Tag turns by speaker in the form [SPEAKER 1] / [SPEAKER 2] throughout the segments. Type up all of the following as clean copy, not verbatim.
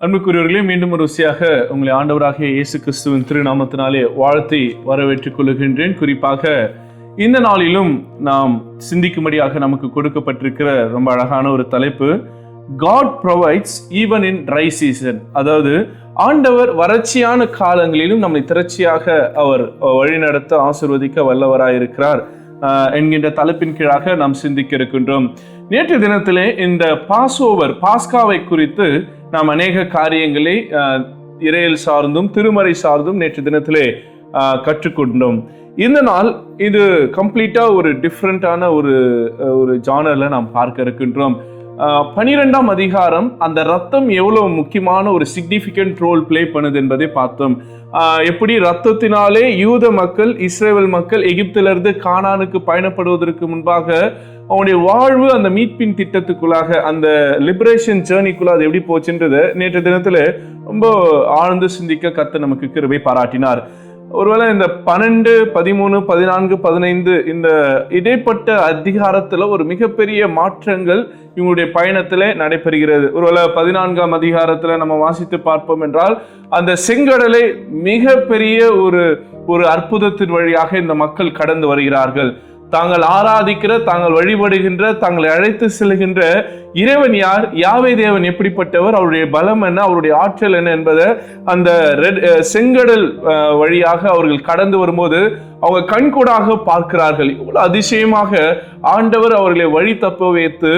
[SPEAKER 1] அன்புக்குரியவர்களே, மீண்டும் ஒரு ருசியாக உங்களை ஆண்டவராகிய இயேசு கிறிஸ்துவின் திருநாமத்தினாலே வாழ்த்தி வரவேற்றுக் கொள்கின்றேன். குறிப்பாக இந்த நாளிலும் நாம் சிந்திக்கும்படியாக நமக்கு கொடுக்கப்பட்டிருக்கிற ரொம்ப அழகான ஒரு தலைப்பு, God provides even in dry season. அதாவது ஆண்டவர் வறட்சியான காலங்களிலும் நம்மை திரட்சியாக அவர் வழிநடத்த ஆசீர்வதிக்க வல்லவராயிருக்கிறார் என்கின்ற தலைப்பின் கீழாக நாம் சிந்திக்க இருக்கின்றோம். நேற்று தினத்திலே இந்த பாஸ்காவை குறித்து நாம் அநேக காரியங்களை இறையியல் சார்ந்தும் திருமறை சார்ந்தும் நேற்று தினத்திலே கற்றுக்கொண்டோம். இந்த நாள் இது கம்ப்ளீட்டா ஒரு டிஃப்ரெண்டான ஒரு ஜானர்ல நாம் பார்க்க இருக்கின்றோம். 12ஆம் அதிகாரம் அந்த ரத்தம் எவ்வளவு முக்கியமான ஒரு சிக்னிஃபிகண்ட் ரோல் பிளே பண்ணுது என்பதை பார்த்தோம். எப்படி ரத்தத்தினாலே யூத மக்கள், இஸ்ரேல் மக்கள் எகிப்திலிருந்து கானானுக்கு பயணப்படுவதற்கு முன்பாக அவனுடைய வாழ்வு அந்த மீட்பின் திட்டத்துக்குள்ளாக, அந்த லிபரேஷன் ஜேர்னிக்குள்ள அது எப்படி போச்சுன்றது நேற்று தினத்துல ரொம்ப ஆழ்ந்து சிந்திக்க கர்த்தர் நமக்கு கிருபை பாராட்டினார். ஒருவேளை இந்த 12, 13, 14, 15 இந்த இடைப்பட்ட அதிகாரத்துல ஒரு மிகப்பெரிய மாற்றங்கள் இவங்களுடைய பயணத்துல நடைபெறுகிறது. ஒருவேளை 14ஆம் அதிகாரத்துல நம்ம வாசித்து பார்ப்போம் என்றால், அந்த செங்கடலை மிகப்பெரிய ஒரு அற்புதத்தின் வழியாக இந்த மக்கள் கடந்து வருகிறார்கள். தாங்கள் ஆராதிக்கிற, தாங்கள் வழிபடுகின்ற, தாங்களை அழைத்து செல்கின்ற இறைவன் யார், யாவே தேவன் எப்படிப்பட்டவர், அவருடைய பலம் என்ன, அவருடைய ஆற்றல் என்ன என்பதை அந்த செங்கடல் வழியாக அவர்கள் கடந்து வரும்போது அவங்க கண்கூடாக பார்க்கிறார்கள். இவ்வளவு அதிசயமாக ஆண்டவர் அவர்களை வழி தப்ப வைத்து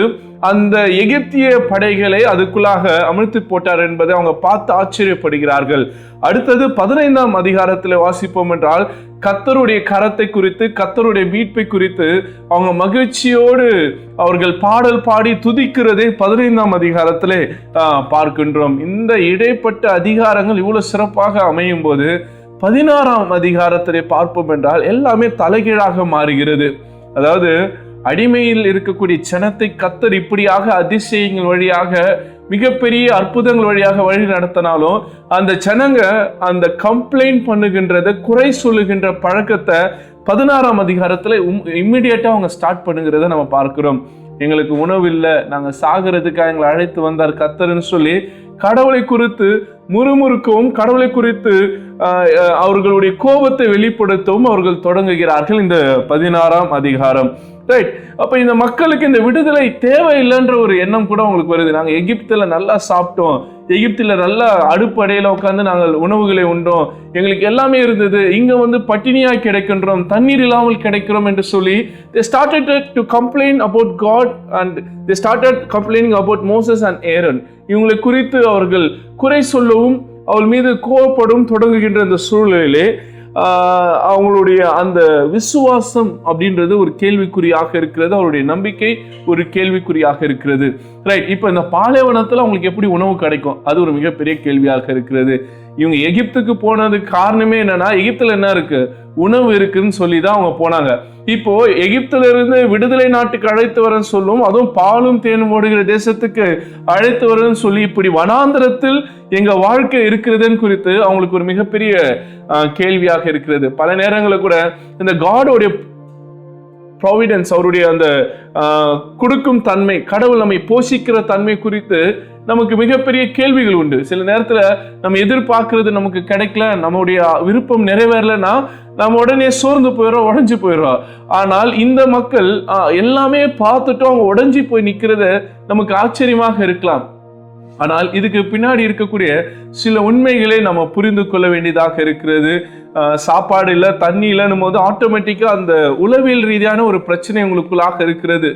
[SPEAKER 1] அந்த எகிப்திய படைகளை அதுக்குள்ளாக அமிழ்த்து போட்டார் என்பதை அவங்க பார்த்து ஆச்சரியப்படுகிறார்கள். அடுத்தது 15ஆம் அதிகாரத்தில் வாசிப்போம் என்றால், கர்த்தருடைய கரத்தை குறித்து, கர்த்தருடைய மீட்பை குறித்து அவங்க மகிழ்ச்சியோடு அவர்கள் பாடல் பாடி துதிக்கிறதை 15ஆம் அதிகாரத்திலே பார்க்கின்றோம். இந்த இடைப்பட்ட அதிகாரங்கள் இவ்வளவு சிறப்பாக அமையும் போது 16ஆம் அதிகாரத்திலே பார்ப்போம் என்றால் எல்லாமே தலைகீழாக மாறுகிறது. அதாவது அடிமையில் இருக்கக்கூடிய ஜனத்தை கர்த்தர் இப்படியாக அதிசயங்கள் வழியாக, மிகப்பெரிய அற்புதங்கள் வழியாக வழி நடத்தினாலும் அந்த ஜனங்க அந்த கம்ப்ளைண்ட் பண்ணுகின்றத, குறை சொல்லுகின்ற பழக்கத்தை 16ஆம் அதிகாரத்துல இம்மிடியேட்டா அவங்க ஸ்டார்ட் பண்ணுகிறத நம்ம பார்க்கிறோம். எங்களுக்கு உணவு இல்லை, நாங்க சாகிறதுக்காக எங்களை அழைத்து வந்தார் கர்த்தர்னு சொல்லி கடவுளை குறித்து முறுமுறுக்கவும், கடவுளை குறித்து அவர்களுடைய கோபத்தை வெளிப்படுத்தவும் அவர்கள் தொடங்குகிறார்கள் இந்த 16ஆம் அதிகாரம். ரைட். அப்ப இந்த மக்களுக்கு இந்த விடுதலை தேவையில்லைன்ற ஒரு எண்ணம் கூட அவங்களுக்கு வருது. நாங்க எகிப்துல நல்லா சாப்பிட்டோம், எகிப்துல நல்ல அடுப்படையில உட்காந்து நாங்கள் உணவுகளை உண்டோம், எங்களுக்கு எல்லாமே இருந்தது, இங்க பட்டினியா கிடைக்கின்றோம், தண்ணீர் இல்லாமல் கிடைக்கிறோம் என்று சொல்லி they started to complain about God and they started complaining about Moses and Aaron. இவங்களை குறித்து அவர்கள் குறை சொல்லவும் அவள் மீது கோபப்படும் தொடங்குகின்ற இந்த சூழ்நிலையிலே அவங்களுடைய அந்த விசுவாசம் அப்படின்றது ஒரு கேள்விக்குறியாக இருக்கிறது, அவருடைய நம்பிக்கை ஒரு கேள்விக்குறியாக இருக்கிறது. ரைட். இப்போ இந்த பாலைவனத்தில் அவங்களுக்கு எப்படி உணவு கிடைக்கும், அது ஒரு மிகப்பெரிய கேள்வியாக இருக்கிறது. இவங்க எகிப்துக்கு போனதுக்கு காரணமே என்னன்னா, எகிப்துல என்ன இருக்கு, உணவு இருக்குன்னு சொல்லி தான் அவங்க போனாங்க. இப்போ எகிப்துல இருந்து விடுதலை நாட்டுக்கு அழைத்து வரன்னு சொல்லும், அதுவும் பாலும் தேனும் ஓடுகிற தேசத்துக்கு அழைத்து வரன்னு சொல்லி இப்படி வனாந்திரத்தில் எங்க வாழ்க்கை இருக்கிறதுன்னு குறித்து அவங்களுக்கு ஒரு மிகப்பெரிய கேள்வியாக இருக்கிறது. பல நேரங்களில் கூட இந்த காடோடைய ப்ராவிடன்ஸ், அவருடைய அந்த கொடுக்கும் தன்மை, கடவுள் நம்மை போஷிக்கிற தன்மை குறித்து நமக்கு மிகப்பெரிய கேள்விகள் உண்டு. சில நேரத்துல நம்ம எதிர்பார்க்கறது நமக்கு கிடைக்கல, நம்முடைய விருப்பம் நிறைவேறலைன்னா நம்ம உடனே சோர்ந்து போயிடும், உடஞ்சி போயிடும். ஆனால் இந்த மக்கள் எல்லாமே பார்த்துட்டு அவங்க உடஞ்சி போய் நிக்கிறத நமக்கு ஆச்சரியமாக இருக்கலாம். ஆனால் இதுக்கு பின்னாடி இருக்கக்கூடிய சில உண்மைகளை நம்ம புரிந்து கொள்ள வேண்டியதாக இருக்கிறது. சாப்பாடு இல்லை, தண்ணி இல்லைன்னும் போது ஆட்டோமேட்டிக்கா அந்த உளவியல் ரீதியான ஒரு பிரச்சனை உங்களுக்குள்ளாக இருக்கிறது,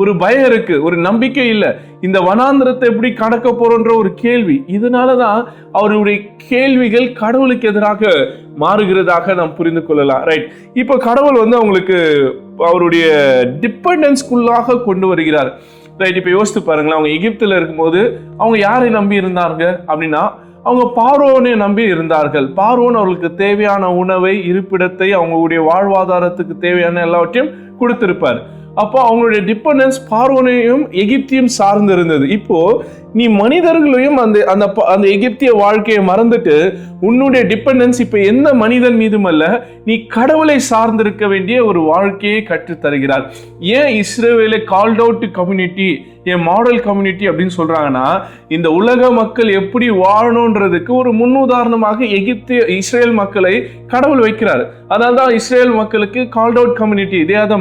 [SPEAKER 1] ஒரு பயம் இருக்கு, ஒரு நம்பிக்கை இல்லை, இந்த வனாந்திரத்தை எப்படி கடக்க போறோன்ற ஒரு கேள்வி. இதனாலதான் அவருடைய கேள்விகள் கடவுளுக்கு எதிராக மாறுகிறதாக நாம் புரிந்து கொள்ளலாம். ரைட். இப்போ கடவுள் அவங்களுக்கு அவருடைய டிபெண்டன்ஸ்குள்ளாக கொண்டு வருகிறார். ரைட். இப்போ யோசித்து பாருங்களேன், அவங்க எகிப்துல இருக்கும்போது அவங்க யாரை நம்பி இருந்தாங்க அப்படின்னா, அவங்க பார்வோனை நம்பி இருந்தார்கள். பார்வோன் அவர்களுக்கு தேவையான உணவை, இருப்பிடத்தை, அவங்களுடைய வாழ்வாதாரத்துக்கு தேவையான எல்லாவற்றையும் கொடுத்திருப்பார். அப்போ அவங்களுடைய டிபெண்டன்ஸ் பார்வோனையும் எகிப்தையும் சார்ந்து இருந்தது. இப்போ நீ மனிதர்களையும் அந்த அந்த அந்த எகிப்திய வாழ்க்கையை மறந்துட்டு உன்னுடைய டிபெண்டன்ஸ் இப்ப எந்த மனிதன் மீதும் அல்ல, நீ கடவுளை சார்ந்திருக்க வேண்டிய ஒரு வாழ்க்கையை கற்றுத் தருகிறார். ஏன் இஸ்ரவேலை கால்ட் அவுட் கம்யூனிட்டி, என் மாடல் கம்யூனிட்டி அப்படின்னு சொல்றாங்கன்னா, இந்த உலக மக்கள் எப்படி வாழணுன்றதுக்கு ஒரு முன்னுதாரணமாக இஸ்ரேல் மக்களை கடவுள் வைக்கிறார். அதனால்தான் இஸ்ரேல் மக்களுக்கு கால்ட் அவுட் கம்யூனிட்டி, இதே அதை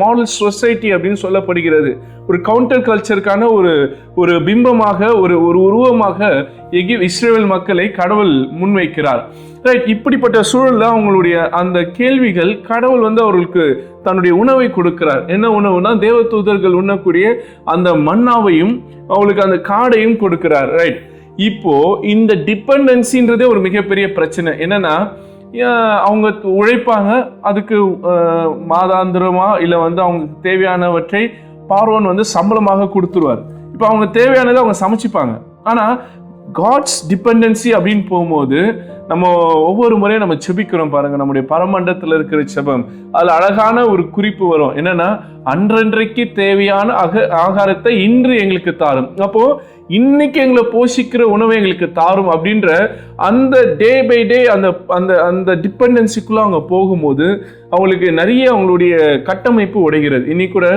[SPEAKER 1] மாடல் சொசைட்டி அப்படின்னு சொல்லப்படுகிறது. ஒரு கவுண்டர் கல்ச்சருக்கான ஒரு பிம்பமாக, ஒரு உருவமாக இஸ்ரேல் மக்களை கடவுள் முன்வைக்கிறார். ரைட், இப்படிப்பட்ட சூழல்ல அவங்களுடைய அந்த கேள்விகள், கடவுள் அவர்களுக்கு தன்னுடைய உணவை கொடுக்கிறார். என்ன உணவுனா, தேவ தூதர்கள் உண்ணக்கூடிய அந்த மன்னாவையும் அவங்களுக்கு அந்த காடையும் கொடுக்கிறார். ரைட், இப்போ இந்த டிபெண்டன்சின்றதே ஒரு மிகப்பெரிய பிரச்சனை. என்னன்னா, அவங்க உழைப்பாங்க, அதுக்கு மாதாந்திரமா இல்லை அவங்களுக்கு தேவையானவற்றை பார்வோன் சம்பளமாக கொடுத்துருவார். இப்போ அவங்க தேவையானதை அவங்க சமைச்சிப்பாங்க. ஆனா காட்ஸ் டிபெண்டன்சி அப்படின்னு போகும்போது நம்ம ஒவ்வொரு முறையும் நம்ம செபிக்கிறோம் பாருங்க, நம்முடைய பரமண்டத்தில் இருக்கிற செபம், அதுல அழகான ஒரு குறிப்பு வரும். என்னன்னா, அன்றன்றைக்கு தேவையான ஆகாரத்தை இன்று எங்களுக்கு தாரும். அப்போ இன்னைக்கு எங்களை போஷிக்கிற உணவை எங்களுக்கு தாரும் அப்படின்ற அந்த டே பை டே அந்த டிபெண்டன்சிக்குள்ள அவங்க போகும்போது அவங்களுக்கு நிறைய அவங்களுடைய கட்டமைப்பு உடைகிறது. இன்னைக்கு கூட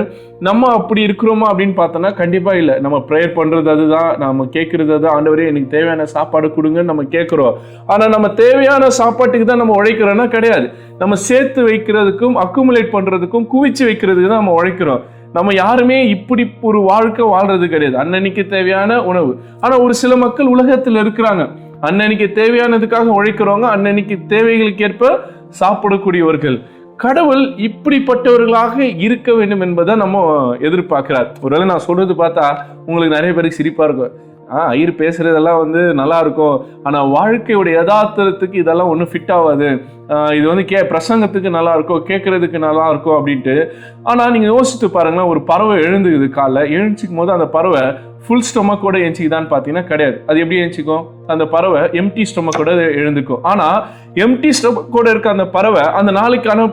[SPEAKER 1] நம்ம அப்படி இருக்கிறோமா அப்படின்னு பார்த்தோம்னா கண்டிப்பா இல்லை. நம்ம ப்ரேயர் பண்றது அதுதான், நம்ம கேட்கறது அதுதான், ஆண்டவரே எனக்கு தேவையான சாப்பாடு கொடுங்கன்னு நம்ம கேட்கிறோம். ஆனா நம்ம தேவையான சாப்பாட்டுக்கு தான் நம்ம உழைக்கிறோம்னா கிடையாது. நம்ம சேர்த்து வைக்கிறதுக்கும் அக்குமுலேட் பண்றதுக்கும் குவிச்சு வைக்கிறதுக்கு தான் நம்ம உழைக்கிறோம். நம்ம யாருமே இப்படி ஒரு வாழ்க்கை வாழ்றது கிடையாது. அன்னன்னைக்கு தேவையான உணவு. ஆனா ஒரு சில மக்கள் உலகத்துல இருக்கிறாங்க, அன்னன்னைக்கு தேவையானதுக்காக உழைக்கிறவங்க, அன்னன்னைக்கு தேவைகளுக்கு ஏற்ப சாப்பிடக்கூடியவர்கள். கடவுள் இப்படிப்பட்டவர்களாக இருக்க வேண்டும் என்பதை நம்ம எதிர்பார்க்கிறார். ஒருவேளை நான் சொல்றது பார்த்தா உங்களுக்கு நிறைய பேருக்கு சிரிப்பா இருக்கும். ஐயர் பேசுறதெல்லாம் நல்லா இருக்கும், ஆனா வாழ்க்கையோட யதார்த்தத்துக்கு இதெல்லாம் ஒன்றும் ஃபிட் ஆகாது. இது பிரசங்கத்துக்கு நல்லா இருக்கும், கேட்கறதுக்கு நல்லா இருக்கும் அப்படின்ட்டு. ஆனா நீங்க யோசித்து பாருங்களேன், ஒரு பறவை எழுந்துக்குது, காலைல எழுந்திக்கும் போது அந்த பறவை ஃபுல் ஸ்டொமக்கோட எழுச்சிக்குதான்னு பார்த்தீங்கன்னா கிடையாது. அது எப்படி எழுச்சிக்கும்? அந்த பறவை எம்டி ஸ்டொமக்கோட எழுந்துக்கும். ஆனா எம்டி ஸ்டொமக்கோட இருக்க அந்த பறவை அந்த நாளைக்கான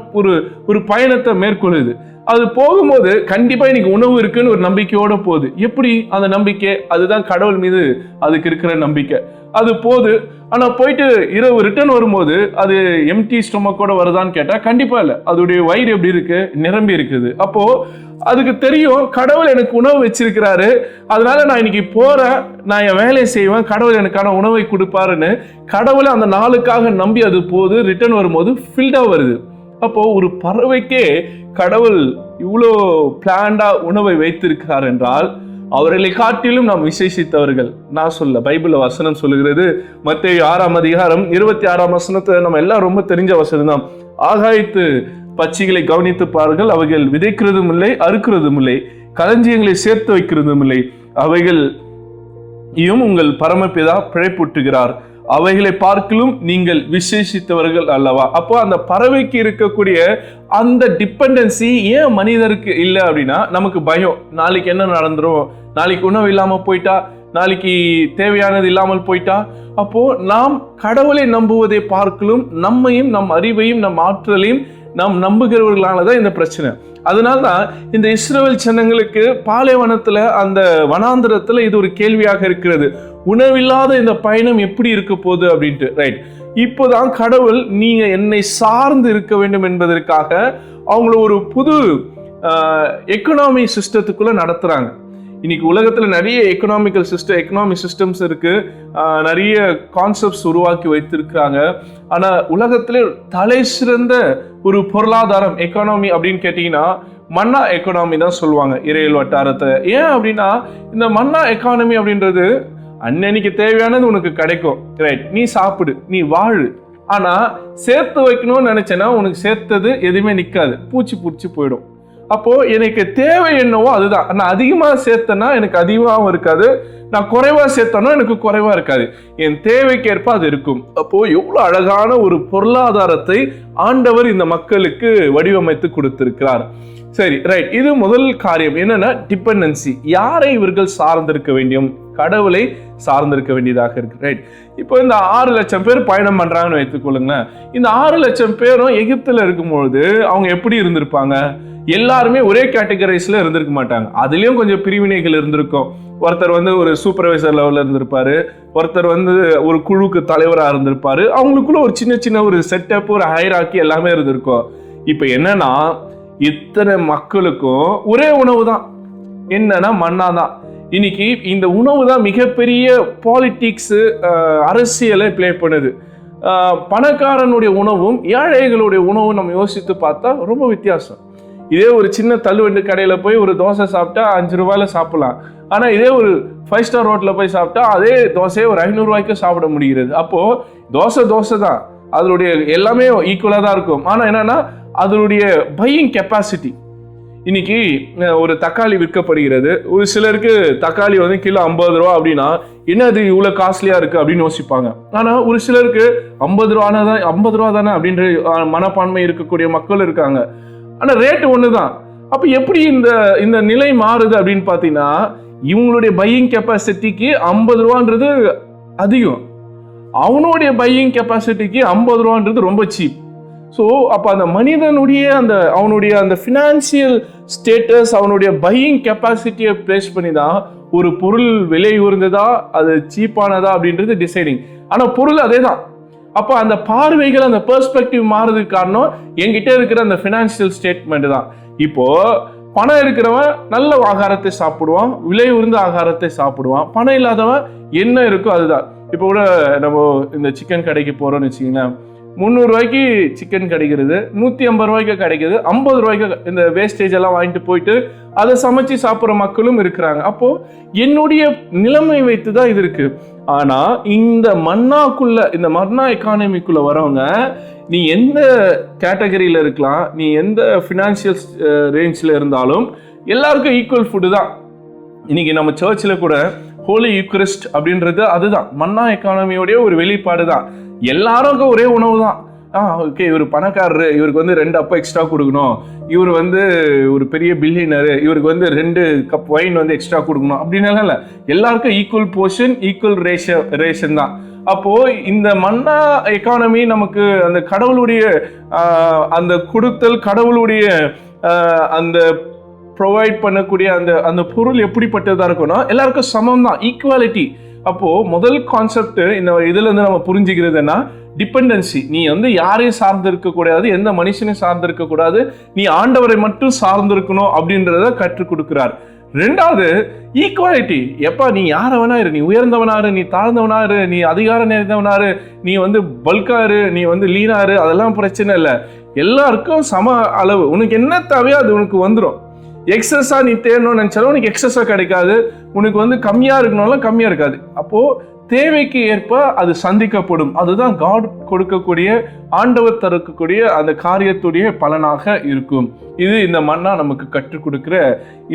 [SPEAKER 1] ஒரு பயணத்தை மேற்கொள்ளுது. அது போகும்போது கண்டிப்பா இன்னைக்கு உணவு இருக்குன்னு ஒரு நம்பிக்கையோட போகுது. எப்படி அந்த நம்பிக்கை? அதுதான் கடவுள் மீது அதுக்கு இருக்கிற நம்பிக்கை. அது போகுது. ஆனா போயிட்டு இரவு ரிட்டர்ன் வரும்போது அது எம்டி ஸ்டொமக்கோட வருதான்னு கேட்டா கண்டிப்பா இல்லை. அதோடைய வயிறு எப்படி இருக்கு? நிரம்பி இருக்குது. அப்போ அதுக்கு தெரியும், கடவுள் எனக்கு உணவு வச்சிருக்கிறாரு, அதனால நான் இன்னைக்கு போறேன், நான் என் வேலையை செய்வேன், கடவுள் எனக்கான உணவை கொடுப்பாருன்னு கடவுளை அந்த நாளுக்காக நம்பி அது போகுது. ரிட்டர்ன் வரும்போது ஃபில்டா வருது. அப்போ ஒரு பறவைக்கே கடவுள் இவ்வளோ பிளான்டா உணவை வைத்திருக்கிறார் என்றால் அவர்களை காட்டிலும் நாம் விசேஷித்தவர்கள். நான் சொல்ல, பைபிள்ல வசனம் சொல்லுகிறது, மத்தேயு 6ஆம் அதிகாரம் 26ஆம் வசனத்தை நம்ம எல்லாம் ரொம்ப தெரிஞ்ச வசனம் தான். ஆகாயத்து பட்சிகளை கவனித்து பாருங்கள், அவைகள் விதைக்கிறதும் இல்லை, அறுக்கிறதும் இல்லை, களஞ்சியங்களை சேர்த்து வைக்கிறதும் இல்லை, அவைகள் உங்கள் பரமபிதா பிழைப்பூட்டுகிறார், அவைகளை பார்க்கலும் நீங்கள் விசேஷித்தவர்கள் அல்லவா. அப்போ அந்த பறவைக்கு இருக்கக்கூடிய அந்த டிபெண்டன்சி ஏன் மனிதருக்கு இல்லை அப்படின்னா, நமக்கு பயம், நாளைக்கு என்ன நடந்துரும், நாளைக்கு உணவு இல்லாம போயிட்டா, நாளைக்கு தேவையானது இல்லாமல் போயிட்டா. அப்போ நாம் கடவுளை நம்புவதை பார்க்கலும் நம்மையும் நம் அறிவையும் நம் ஆற்றலையும் நாம் நம்புகிறவர்களானதான் இந்த பிரச்சனை. அதனால்தான் இந்த இஸ்ரவேல் ஜனங்களுக்கு பாலைவனத்துல, அந்த வனாந்திரத்துல இது ஒரு கேள்வியாக இருக்கிறது. உணவில்லாத இந்த பயணம் எப்படி இருக்க போகுது அப்படின்ட்டு. ரைட், இப்போதான் கடவுள் நீங்க என்னை சார்ந்து இருக்க வேண்டும் என்பதற்காக அவங்கள ஒரு புது எக்கனாமி சிஸ்டத்துக்குள்ள நடத்துறாங்க. இன்னைக்கு உலகத்துல நிறைய எக்கனாமிக் சிஸ்டம்ஸ் இருக்கு, நிறைய கான்செப்ட்ஸ் உருவாக்கி வைத்திருக்கிறாங்க. ஆனா உலகத்திலே தலை சிறந்த ஒரு பொருளாதாரம் எக்கானமி அப்படின்னு கேட்டீங்கன்னா மன்னா எக்கானமி தான் சொல்லுவாங்க இறையல் வட்டாரத்தை. ஏன் அப்படின்னா, இந்த மன்னா எக்கானமி அப்படின்றது அன்னைக்கு தேவையானது உனக்கு கிடைக்கும், ரைட், நீ சாப்பிடு, நீ வாழு. ஆனா சேர்த்து வைக்கணும்னு நினைச்சேன்னா உனக்கு சேர்த்தது எதுவுமே நிக்காது, பூச்சி போயிடும். அப்போ எனக்கு தேவை என்னவோ அதுதான். நான் அதிகமா சேர்த்தேன்னா எனக்கு அதிகமாகவும் இருக்காது, நான் குறைவா சேர்த்தேன்னா எனக்கு குறைவா இருக்காது, என் தேவைக்கேற்ப அது இருக்கும். அப்போ எவ்வளவு அழகான ஒரு பொருளாதாரத்தை ஆண்டவர் இந்த மக்களுக்கு வடிவமைத்து கொடுத்திருக்கிறார். சரி, ரைட், இது முதல் காரியம். என்னன்னா டிபெண்டன்சி. யாரை இவர்கள் சார்ந்திருக்க வேண்டும்? கடவுளை சார்ந்திருக்க வேண்டியதாக இருக்கு. ரைட், இப்போ இந்த 6 லட்சம் பேர் பயணம் பண்றாங்கன்னு வைத்துக்கொள்ளுங்க. இந்த 6 லட்சம் பேரும் எகிப்துல இருக்கும்பொழுது அவங்க எப்படி இருந்திருப்பாங்க? எல்லாருமே ஒரே கேட்டகரைஸ்ல இருந்திருக்க மாட்டாங்க. அதுலயும் கொஞ்சம் பிரிவினைகள் இருந்திருக்கும். ஒருத்தர் வந்து ஒரு சூப்பர்வைசர் லெவல்ல இருந்திருப்பாரு, ஒருத்தர் வந்து ஒரு குழுக்கு தலைவராக இருந்திருப்பாரு. அவங்களுக்குள்ள ஒரு சின்ன சின்ன ஒரு செட்டப், ஒரு ஹைரார்க்கி எல்லாமே இருந்திருக்கும். இப்ப என்னன்னா இத்தனை மக்களுக்கும் ஒரே உணவு தான், என்னன்னா மன்னா தான். இன்னைக்கு இந்த உணவு தான் மிகப்பெரிய பாலிட்டிக்ஸ், அரசியலை பிளே பண்ணுது. பணக்காரனுடைய உணவும் ஏழைகளுடைய உணவும் நம்ம யோசித்து பார்த்தா ரொம்ப வித்தியாசம். இதே ஒரு சின்ன தள்ளுவண்டி கடையில் போய் ஒரு தோசை சாப்பிட்டா 5 ரூபாயில சாப்பிடலாம். ஆனால் இதே ஒரு 5 ஸ்டார் ஹோட்டலில் போய் சாப்பிட்டா அதே தோசையை ஒரு 500 ரூபாய்க்கு சாப்பிட முடிகிறது. அப்போ தோசை தான், அதனுடைய எல்லாமே ஈக்குவலாக தான் இருக்கும். ஆனால் என்னன்னா அதனுடைய பையிங் கெப்பாசிட்டி. இன்னைக்கு ஒரு தக்காளி விற்கப்படுகிறது. ஒரு சிலருக்கு தக்காளி வந்து கிலோ 50 ரூபா அப்படின்னா என்ன அது இவ்வளோ காஸ்ட்லியா இருக்கு அப்படின்னு யோசிப்பாங்க. ஆனால் ஒரு சிலருக்கு 50 ரூபா தானே அப்படின்ற மனப்பான்மை இருக்கக்கூடிய மக்கள் இருக்காங்க. ஆனால் ரேட்டு ஒன்று தான். அப்போ எப்படி இந்த நிலை மாறுது அப்படின்னு பார்த்தீங்கன்னா, இவங்களுடைய பையிங் கெப்பாசிட்டிக்கு 50 ரூபான்றது அதிகம், அவனுடைய பையிங் கெப்பாசிட்டிக்கு 50 ரூபான்றது ரொம்ப சீப். ஸோ அப்போ அந்த மனிதனுடைய அவனுடைய அந்த ஃபினான்சியல் ஸ்டேட்டஸ், அவனுடைய பையிங் கெப்பாசிட்டியை பேஸ் பண்ணி தான் ஒரு பொருள் விலை உயர்ந்ததா அது சீப்பானதா அப்படின்றது டிசைடிங். ஆனால் பொருள் அதே தான். அப்போ அந்த பார்வைகள், அந்த பெர்ஸ்பெக்டிவ் மாறுறதுக்கு காரணம் என்கிட்ட இருக்கிற அந்த ஃபினான்சியல் ஸ்டேட்மெண்ட் தான். இப்போ பணம் இருக்கிறவன் நல்ல ஆகாரத்தை சாப்பிடுவான், விலை உயர்ந்த ஆகாரத்தை சாப்பிடுவான். பணம் இல்லாதவன் என்ன இருக்கோ அதுதான். இப்போ கூட நம்ம இந்த சிக்கன் கடைக்கு போறோம்னு வச்சுக்கீங்களேன், 300 ரூபாய்க்கு சிக்கன் கிடைக்கிறது, 150 ரூபாய்க்கு கிடைக்குது, 50 ரூபாய்க்கு இந்த வேஸ்டேஜ் எல்லாம் வாங்கிட்டு போயிட்டு அதை சமைச்சு சாப்பிட்ற மக்களும் இருக்கிறாங்க. அப்போ என்னுடைய நிலைமை வைத்து தான் இது இருக்கு. ஆனா இந்த மன்னா எக்கானமிக்குள்ள வரவங்க, நீ எந்த கேட்டகரியில இருக்கலாம், நீ எந்த ஃபினான்சியல் ரேஞ்சில் இருந்தாலும் எல்லாருக்கும் ஈக்குவல் ஃபுட்டு தான். இன்னைக்கு நம்ம சர்ச்சில் கூட ஹோலி யூக்ரிஸ்ட் அப்படின்றது அதுதான் மன்னா எக்கானமியோடைய ஒரு வெளிப்பாடு தான். எல்லாருக்கும் ஒரே உணவு தான். ஓகே, இவர் பணக்காரரு, இவருக்கு வந்து 2 அப்போ எக்ஸ்ட்ரா கொடுக்கணும், இவர் வந்து ஒரு பெரிய பில்லியனரு, இவருக்கு வந்து 2 கப் வைன் வந்து எக்ஸ்ட்ரா கொடுக்கணும் அப்படின்னு இல்லை. எல்லாருக்கும் ஈக்குவல் போர்ஷன், ஈக்குவல் ரேஷன் தான். அப்போ இந்த மன்னா எக்கானமி நமக்கு அந்த கடவுளுடைய அந்த கொடுத்தல், கடவுளுடைய அந்த ப்ரொவைட் பண்ணக்கூடிய அந்த பொருள் எப்படிப்பட்டதா இருக்கும்னா எல்லாருக்கும் சமம் தான், ஈக்குவாலிட்டி. அப்போ முதல் கான்செப்ட் இந்த இதுல இருந்து நம்ம புரிஞ்சுக்கிறதுனா டிபெண்டன்சி. நீ வந்து யாரையும் சார்ந்து இருக்க கூடாது, எந்த மனுஷனையும் சார்ந்து இருக்க கூடாது, நீ ஆண்டவரை மட்டும் சார்ந்திருக்கணும் அப்படின்றத கற்றுக் கொடுக்கிறார். 2வது ஈக்குவாலிட்டி. எப்ப நீ யார வேணா இரு, நீ உயர்ந்தவனாரு, நீ தாழ்ந்தவனாரு, நீ அதிகாரம் நிறைந்தவனாரு, நீ வந்து பல்காரு, நீ வந்து லீனாரு, அதெல்லாம் பிரச்சனை இல்லை. எல்லாருக்கும் சம அளவு. உனக்கு என்ன தேவையோ அது உனக்கு வந்துடும். எக்ஸஸா நீ தேடணும்னு நினைச்சாலும் உனக்கு எக்ஸஸா கிடைக்காது, உனக்கு வந்து கம்மியா இருக்கணும்னாலும் கம்மியா இருக்காது. அப்போ தேவைக்கு ஏற்ப அது சந்திக்கப்படும். அதுதான் காட் கொடுக்கக்கூடிய, ஆண்டவர் தரக்கூடிய அந்த காரியத்துடைய பலனாக இருக்கும். இது இந்த மன்னா நமக்கு கற்றுக் கொடுக்கிற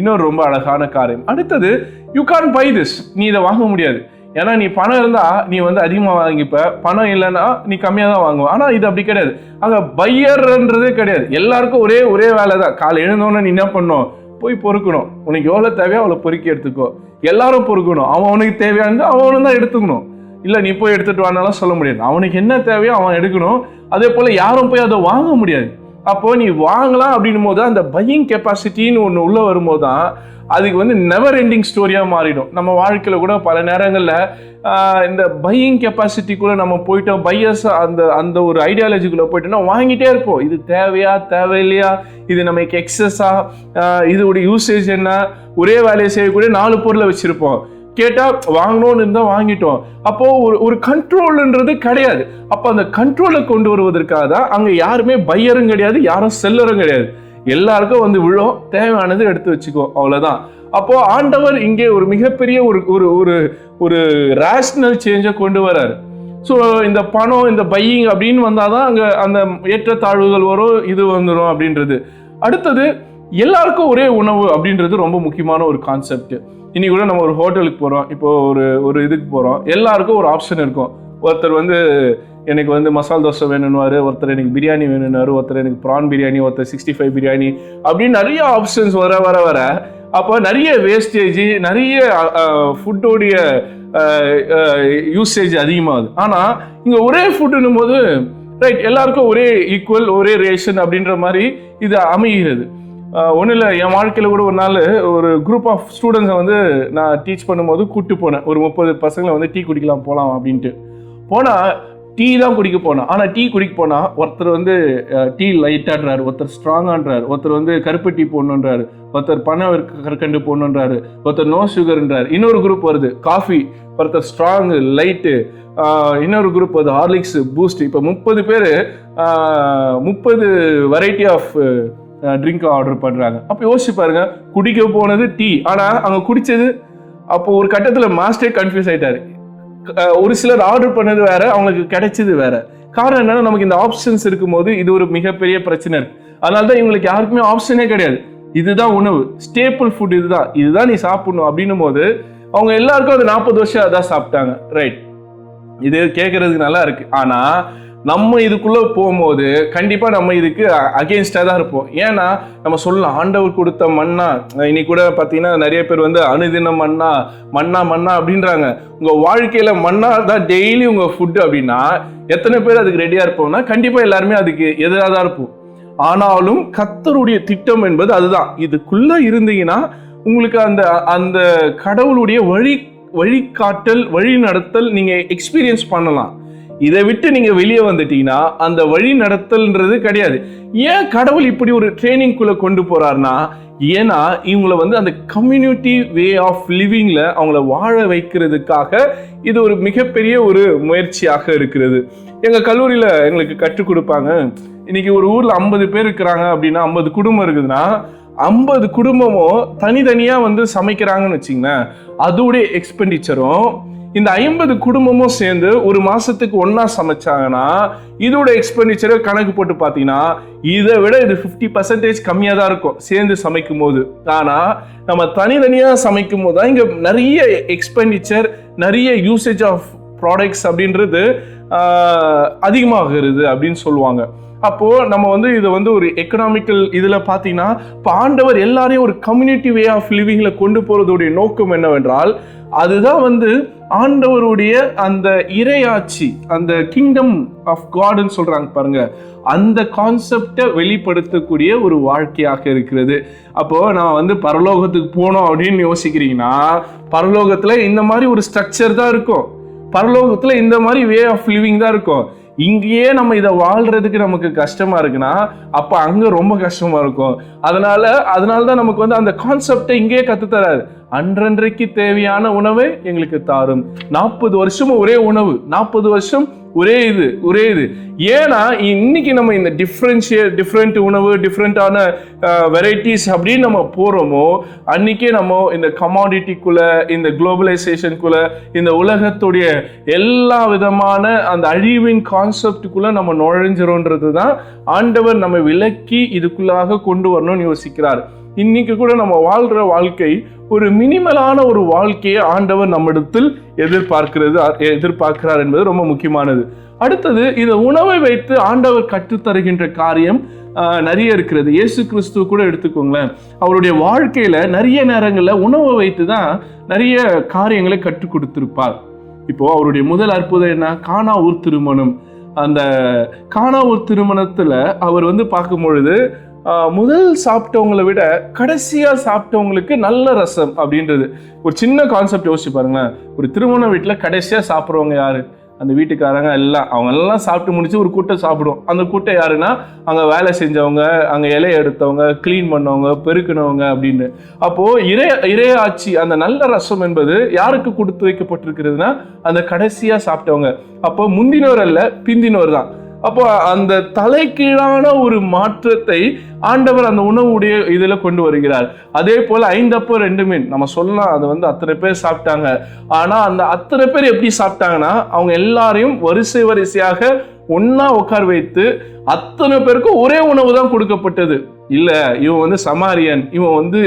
[SPEAKER 1] இன்னொரு ரொம்ப அழகான காரியம். அடுத்தது, யூ கான் பை திஸ். நீ இதை வாங்க முடியாது. ஏன்னா நீ பணம் இருந்தா நீ வந்து அதிகமாக வாங்கிப்ப, பணம் இல்லைன்னா நீ கம்மியாக தான் வாங்குவ. ஆனால் இது அப்படி கிடையாது. அங்கே பையர்ன்றதே கிடையாது. எல்லாருக்கும் ஒரே வேலை தான். காலை எழுந்தோன்னே நீ என்ன பண்ணணும், போய் பொறுக்கணும். உனக்கு எவ்வளோ தேவையோ அவ்வளோ பொறுக்கி எடுத்துக்கோ. எல்லாரும் பொறுக்கணும். அவனுக்கு தேவையானது அவனு தான் எடுத்துக்கணும். இல்லை நீ போய் எடுத்துட்டு வானாலும் சொல்ல முடியாது. அவனுக்கு என்ன தேவையோ அவன் எடுக்கணும். அதே போல் யாரும் போய் அதை வாங்க முடியாது. அப்போ நீ வாங்கலாம் அப்படின்னும் போது அந்த பையிங் கெப்பாசிட்டின்னு ஒன்று உள்ள வரும்போது தான் அதுக்கு வந்து நெவர் எண்டிங் ஸ்டோரியாக மாறிடும். நம்ம வாழ்க்கையில் கூட பல நேரங்களில் இந்த பையிங் கெப்பாசிட்டிக்குள்ளே நம்ம போயிட்டோம், பையர்ஸ் அந்த ஒரு ஐடியாலஜிக்குள்ளே போயிட்டோம்னா வாங்கிட்டே இருப்போம். இது தேவையா தேவையில்லையா, இது நமக்கு எக்ஸஸா, இதோடைய யூசேஜ் என்ன, ஒரே வேலையை செய்யக்கூடிய 4 பொருளை வச்சுருப்போம். கேட்டால் வாங்கணும்னு இருந்தால் வாங்கிட்டோம். அப்போது ஒரு கண்ட்ரோல்ன்றது கிடையாது. அப்போ அந்த கண்ட்ரோலை கொண்டு வருவதற்காக தான் அங்கே யாருமே பையரும் கிடையாது, யாரும் செல்லரும் கிடையாது. எல்லாருக்கும் வந்து விழும், தேவையானது எடுத்து வச்சுக்கோ, அவ்வளோதான். அப்போ ஆண்டவர் இங்கே ஒரு மிகப்பெரிய ஒரு ரேஷனல் சேஞ்சை கொண்டு வர்றாரு. ஸோ இந்த பணம், இந்த பையிங் அப்படின்னு வந்தாதான் அங்கே அந்த ஏற்றத்தாழ்வுகள் வரும், இது வந்துடும் அப்படின்றது. அடுத்தது, எல்லாருக்கும் ஒரே உணவு அப்படின்றது ரொம்ப முக்கியமான ஒரு கான்செப்ட். இன்னைக்கு கூட நம்ம ஒரு ஹோட்டலுக்கு போகிறோம், இப்போ ஒரு இதுக்கு போகிறோம், எல்லாருக்கும் ஒரு ஆப்ஷன் இருக்கும். ஒருத்தர் வந்து எனக்கு வந்து மசால் தோசை வேணும்னுவாரு, ஒருத்தர் எனக்கு பிரியாணி வேணும்னாரு, ஒருத்தர் எனக்கு ப்ரான் பிரியாணி, ஒருத்தர் 65 பிரியாணி, அப்படின்னு நிறைய ஆப்ஷன்ஸ் வர அப்போ நிறைய வேஸ்டேஜ், நிறைய ஃபுட்டோடைய யூசேஜ் அதிகமாகுது. ஆனால் இங்கே ஒரே ஃபுட்டுன்னும் போது ரைட் எல்லாருக்கும் ஒரே ஈக்குவல், ஒரே ரேஷன் அப்படின்ற மாதிரி இது அமைகிறது. ஒன்றும் இல்லை, என் வாழ்க்கையில் கூட ஒரு நாள் ஒரு குரூப் ஆஃப் ஸ்டூடெண்ட்ஸை வந்து நான் டீச் பண்ணும்போது கூப்பிட்டு போனேன். ஒரு 30 பசங்களை வந்து டீ குடிக்கலாம் போகலாம் அப்படின்ட்டு போனால் டீ தான் குடிக்க போனோம். ஆனால் டீ குடிக்க போனால் ஒருத்தர் வந்து டீ லைட்டாடுறாரு, ஒருத்தர் ஸ்ட்ராங்கான்றாரு, ஒருத்தர் வந்து கருப்பு டீ போடணுன்றாரு, ஒருத்தர் பனை கற்கண்டு போடணுன்றாரு, ஒருத்தர் நோ சுகர்ன்றாரு. இன்னொரு குரூப் வருது காஃபி, ஒருத்தர் ஸ்ட்ராங்கு லைட்டு, இன்னொரு குரூப் வருது ஹார்லிக்ஸ் பூஸ்ட். இப்போ 30 பேர் 30 வெரைட்டி ஆஃப் ட்ரிங்க் ஆர்டர் பண்ணுறாங்க. அப்போ யோசிச்சு பாருங்க, குடிக்க போனது டீ, ஆனால் அங்கே குடித்தது. அப்போ ஒரு கட்டத்தில் மாஸ்டரே கன்ஃபியூஸ் ஆகிட்டாரு. ஒரு சிலர் ஆர்டர் பண்ணது வேற, அவங்களுக்கு கிடைச்சது வேற. காரணம் என்னன்னா, நமக்கு இந்த ஆப்ஷன்ஸ் இருக்கும்போது இது ஒரு மிகப்பெரிய பிரச்சனை இருக்கு. அதனால தான் இவங்களுக்கு யாருக்குமே ஆப்ஷனே கிடையாது. இதுதான் உணவு, ஸ்டேபிள் ஃபுட், இதுதான் நீ சாப்பிடணும் அப்படின்னும் போது அவங்க எல்லாருக்கும் அது 40 வருஷம் அதான் சாப்பிட்டாங்க. ரைட், இது கேட்கறதுக்கு நல்லா இருக்கு. ஆனா நம்ம இதுக்குள்ள போகும்போது கண்டிப்பா நம்ம இதுக்கு அகெயின்ஸ்டா தான் இருப்போம். ஏன்னா நம்ம சொல்லலாம், ஆண்டவர் கொடுத்த மன்னா. இன்னைக்கு கூட பாத்தீங்கன்னா நிறைய பேர் வந்து அனுதின மன்னா மன்னா மன்னா அப்படின்றாங்க. உங்க வாழ்க்கையில மன்னா தான் டெய்லி உங்க ஃபுட் அப்படின்னா எத்தனை பேர் அதுக்கு ரெடியா இருப்போம்னா கண்டிப்பா எல்லாருமே அதுக்கு எதிராக தான் இருப்போம். ஆனாலும் கர்த்தருடைய திட்டம் என்பது அதுதான். இதுக்குள்ள இருந்தீங்கன்னா உங்களுக்கு அந்த அந்த கடவுளுடைய வழிகாட்டல், வழி நடத்தல் நீங்க எக்ஸ்பீரியன்ஸ் பண்ணலாம். இதை விட்டு நீங்க வெளியே வந்துட்டீங்கன்னா அந்த வழி நடத்தல்ன்றது கிடையாது. ஏன் கடவுள் இப்படி ஒரு ட்ரைனிங்குள்ள கொண்டு போறாருன்னா, ஏன்னா இவங்களை வந்து அந்த கம்யூனிட்டி வே ஆஃப் லிவிங்ல அவங்கள வாழ வைக்கிறதுக்காக இது ஒரு மிகப்பெரிய ஒரு முயற்சியாக இருக்கிறது. எங்க கல்லூரியில எங்களுக்கு கற்றுக் கொடுப்பாங்க. இன்னைக்கு ஒரு ஊர்ல 50 பேர் இருக்கிறாங்க அப்படின்னா, 50 குடும்பம் இருக்குதுன்னா 50 குடும்பமும் தனித்தனியா வந்து சமைக்கிறாங்கன்னு வச்சுங்களேன். அதோடைய எக்ஸ்பெண்டிச்சரும் இந்த 50 குடும்பமும் சேர்ந்து ஒரு மாசத்துக்கு ஒன்னா சமைச்சாங்கன்னா இதோட எக்ஸ்பெண்டிச்சரை கணக்கு போட்டு பார்த்தீங்கன்னா இதை விட இது 50% கம்மியாக தான் இருக்கும் சேர்ந்து சமைக்கும் போது. ஆனால் நம்ம தனித்தனியாக சமைக்கும் போது தான் இங்கே நிறைய எக்ஸ்பெண்டிச்சர், நிறைய யூசேஜ் ஆஃப் ப்ராடக்ட்ஸ் அப்படின்றது அதிகமாகிறது அப்படின்னு சொல்லுவாங்க. அப்போ நம்ம வந்து இதை வந்து ஒரு எக்கனாமிக்கல் இதுல பாத்தீங்கன்னா, இப்போ ஆண்டவர் எல்லாரையும் ஒரு கம்யூனிட்டி வே ஆஃப் லிவிங்ல கொண்டு போறதுடைய நோக்கம் என்னவென்றால், அதுதான் வந்து ஆண்டவருடைய அந்த இறையாட்சி, அந்த கிங்டம் ஆஃப் காட்னு சொல்றாங்க பாருங்க, அந்த கான்செப்டை வெளிப்படுத்தக்கூடிய ஒரு வாழ்க்கையாக இருக்கிறது. அப்போ நான் வந்து பரலோகத்துக்கு போனோம் அப்படின்னு யோசிக்கிறீங்கன்னா, பரலோகத்துல இந்த மாதிரி ஒரு ஸ்ட்ரக்சர் தான் இருக்கும், பரலோகத்துல இந்த மாதிரி வே ஆஃப் லிவிங் தான் இருக்கும். இங்கேயே நம்ம இதை வாழ்றதுக்கு நமக்கு கஷ்டமா இருக்குன்னா அப்ப அங்க ரொம்ப கஷ்டமா இருக்கும். அதனால தான் நமக்கு வந்து அந்த கான்செப்டை இங்கேயே கத்துத்தராரு. அன்றன்றைக்கு தேவையான உணவை எங்களுக்கு தாரும். 40 வருஷமும் ஒரே உணவு, 40 வருஷம் ஒரே இது. ஏன்னா இன்னைக்கு நம்ம இந்த டிஃப்ரெண்ட் உணவு, டிஃப்ரெண்டான வெரைட்டிஸ் அப்படின்னு நம்ம போறோமோ, அன்னைக்கே நம்ம இந்த கமாடிட்டிக்குள்ள, இந்த குளோபலைசேஷனுக்குள்ள, இந்த உலகத்துடைய எல்லா விதமான அந்த அழிவின் கான்செப்டுக்குள்ள நம்ம நுழைஞ்சிரோன்றது தான் ஆண்டவர் நம்ம விலக்கி இதுக்குள்ளாக கொண்டு வரணும்னு யோசிக்கிறார். இன்னைக்கு கூட நம்ம வாழ்ற வாழ்க்கை ஒரு மினிமலான ஒரு வாழ்க்கையை ஆண்டவர் நம்மிடத்தில் எதிர்பார்க்கிறார் என்பது ரொம்ப முக்கியமானது. அடுத்தது, இந்த உணவை வைத்து ஆண்டவர் கற்றுத்தருகின்ற காரியம் நிறைய இருக்கிறது. இயேசு கிறிஸ்து கூட எடுத்துக்கோங்களேன், அவருடைய வாழ்க்கையில நிறைய நேரங்கள்ல உணவை வைத்து தான் நிறைய காரியங்களை கற்றுக் கொடுத்திருப்பார். இப்போ அவருடைய முதல் அற்புதம் என்ன? கானா ஊர் திருமணம். அந்த கானா ஊர் திருமணத்துல அவர் வந்து பார்க்கும் பொழுது முதல் சாப்பிட்டவங்களை விட கடைசியா சாப்பிட்டவங்களுக்கு நல்ல ரசம் அப்படின்றது ஒரு சின்ன கான்செப்ட் யோசிச்சு பாருங்களேன். ஒரு திருமண வீட்டுல கடைசியா சாப்பிட்றவங்க யாரு? அந்த வீட்டுக்காரங்க எல்லாம், அவங்க எல்லாம் சாப்பிட்டு முடிச்சு ஒரு கூட்டம் சாப்பிடும். அந்த கூட்டம் யாருன்னா அங்க வேலை செஞ்சவங்க, அங்க இலையை எடுத்தவங்க, கிளீன் பண்ணவங்க, பெருக்கினவங்க அப்படின்னு. அப்போ இறையாட்சி, அந்த நல்ல ரசம் என்பது யாருக்கு கொடுத்து வைக்கப்பட்டிருக்கிறதுனா அந்த கடைசியா சாப்பிட்டவங்க. அப்போ முந்தினவர் அல்ல, பிந்தினவர் தான். அப்போ அந்த தலைகீழான ஒரு மாற்றத்தை ஆண்டவர் அந்த உணவுடைய இதுல கொண்டு வருகிறார். அதே போல 5 அப்பம் 2 மீன் நம்ம சொல்லலாம், அது வந்து அத்தனை பேர் சாப்பிட்டாங்க. ஆனா அந்த அத்தனை பேர் எப்படி சாப்பிட்டாங்கன்னா, அவங்க எல்லாரையும் வரிசையாக ஒன்னா உட்கார வைத்து அத்தனை பேருக்கும் ஒரே உணவு தான் கொடுக்கப்பட்டது. இல்ல, இவன் வந்து சமாரியன், இவன் வந்து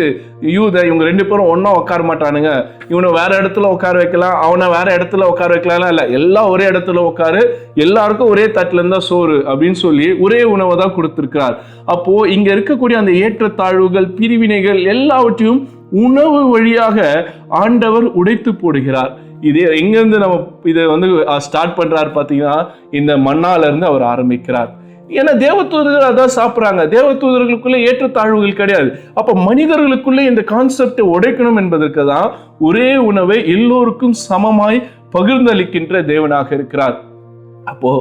[SPEAKER 1] யூத, இவங்க 2 பேரும் ஒன்னா உட்கார மாட்டானுங்க, இவனை வேற இடத்துல உட்கார வைக்கலாம், அவனை வேற இடத்துல உட்கார வைக்கலாம், இல்ல எல்லாம் ஒரே இடத்துல உட்காரு, எல்லாருக்கும் ஒரே தட்டுல இருந்தா சோறு அப்படின்னு சொல்லி ஒரே உணவை தான் கொடுத்திருக்கிறார். அப்போ இங்க இருக்கக்கூடிய அந்த ஏற்றத்தாழ்வுகள், பிரிவினைகள் எல்லாவற்றையும் உணவு வழியாக ஆண்டவர் உடைத்து போடுகிறார். இதே எங்கிருந்து நம்ம இதை வந்து ஸ்டார்ட் பண்றாரு பாத்தீங்கன்னா, இந்த மண்ணால இருந்து அவர் ஆரம்பிக்கிறார். ஏன்னா தேவதூதர்கள் அதான் சாப்பிட்றாங்க. தேவதூதர்களுக்குள்ள ஏற்றத்தாழ்வுகள் கிடையாது. அப்ப மனிதர்களுக்குள்ள இந்த கான்செப்டை உடைக்கணும் என்பதற்கு தான் ஒரே உணவை எல்லோருக்கும் சமமாய் பகிர்ந்தளிக்கின்ற தேவனாக இருக்கிறார். அப்போ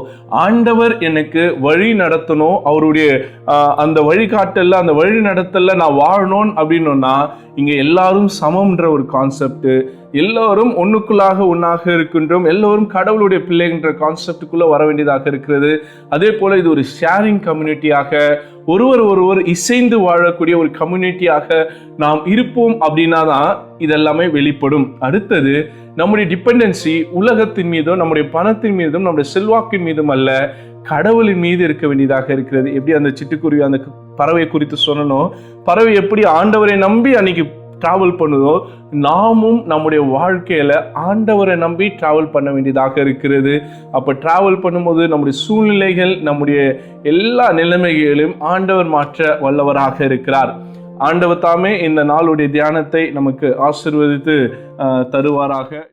[SPEAKER 1] ஆண்டவர் எனக்கு வழி நடத்தணும், அவருடைய அந்த வழிகாட்டல்ல, அந்த வழி நடத்தல நான் வாழணும் அப்படின்னா இங்க எல்லாரும் சமம்ன்ற ஒரு கான்செப்ட், எல்லாரும் ஒண்ணுக்குள்ளாக ஒன்னாக இருக்கின்றோம், எல்லோரும் கடவுளுடைய பிள்ளைன்ற கான்செப்டுக்குள்ள வர வேண்டியதாக இருக்கிறது. அதே போல இது ஒரு ஷேரிங் கம்யூனிட்டியாக, ஒருவர் இசைந்து வாழக்கூடிய ஒரு கம்யூனிட்டியாக நாம் இருப்போம். அப்படின்னா தான் இதெல்லாமே வெளிப்படும். அடுத்தது, நம்முடைய டிபெண்டன்சி உலகத்தின் மீதும் நம்முடைய பணத்தின் மீதும் நம்முடைய செல்வாக்கின் மீதும் அல்ல, கடவுளின் மீது இருக்க வேண்டியதாக இருக்கிறது. எப்படி அந்த சிட்டுக்குருவி அந்த பறவை குறித்து சொல்லணும், பறவை எப்படி ஆண்டவரை நம்பி அன்னைக்கு டிராவல் பண்ணுதோ, நாமும் நம்முடைய வாழ்க்கையில ஆண்டவரை நம்பி டிராவல் பண்ண வேண்டியதாக இருக்கிறது. அப்ப டிராவல் பண்ணும்போது நம்முடைய சூழ்நிலைகள், நம்முடைய எல்லா நிலைமைகளையும் ஆண்டவர் மாற்ற வல்லவராக இருக்கிறார். ஆண்டவர் தாமே இந்த நாளுடைய தியானத்தை நமக்கு ஆசீர்வதித்து தருவாராக.